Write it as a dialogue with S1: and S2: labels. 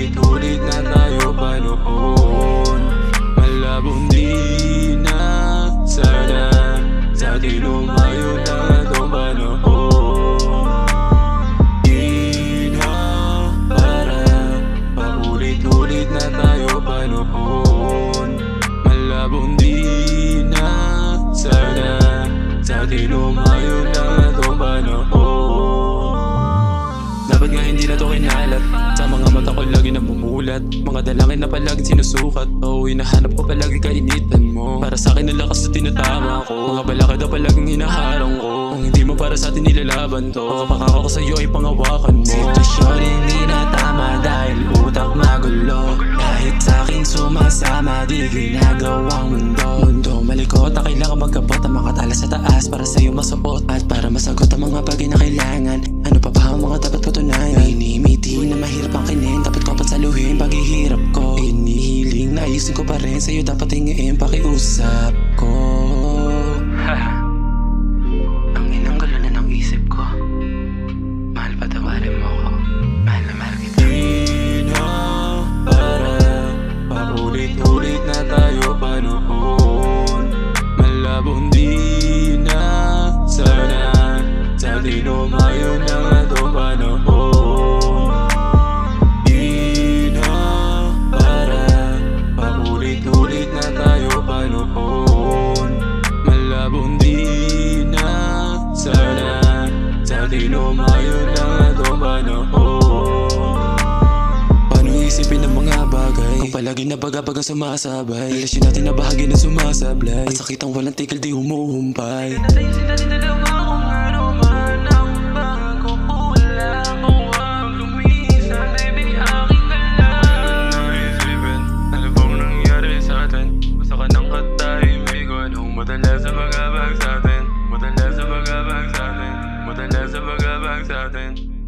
S1: Paulit-ulit na tayo pa noon. Malabong di na sana sa atin lumayo na itong panahon. Di na para paulit-ulit na tayo pa noon. Malabong di na sana sa atin lumayo na itong panahon. Dapat nga hindi na to kinalat, sa mga mata ko lagi namumulat. Mga dalangin na palagi sinusukat, hinahanap ko palagi kainitan mo. Para sa akin ang lakas na tinatama ko, mga balakid na palaging hinaharang ko. Kung hindi mo para sa atin nilalaban to, mga pakaka ko sa'yo ay pangawakan mo.
S2: Sitwasyon hindi na tama dahil utak magulo. Kahit sa'kin sumasama, di ginagawang mundo. Malikot na kailangan magkabot ang mga tala sa taas para sa'yo masuot at para masagot ang mga bagay na kailangan. Ano pa ba ang mga dapat patunayan? Minimiti na mahirap ang kinin, dapat ko pasaluhin paghihirap ko. Inihiling na ayusin ko pa rin, sa'yo dapat hingiin pakiusap ko. Ang inang gulo na ng isip ko. Mahal, patawarin mo ko. Mahal na mahal kita.
S1: Di na para paulit-ulit na tayo pa noon. Malabong di na sana sa atin lumayo na itong panahon. Di na para paulit-ulit na tayo pa noon. Malabong di na sana sa atin lumayo na itong panahon.
S2: Paano isipin ang mga bagay kung palagi na baga-bagang sumasabay? Relasyon natin na bahagi na sumasablay at sakit ang walang tigil di humuhumpay.
S1: Ayusin natin dalawa kung ano man ang bago. Kulang kung wag lumisan, baby, aking ka lang. Naisipin, ano bang nangyari sa atin? Basta ka ng katahimikan, anong madalas sa pag-abag sa atin? Madalas sa pag-abag sa atin, madalas sa pag-abag sa atin.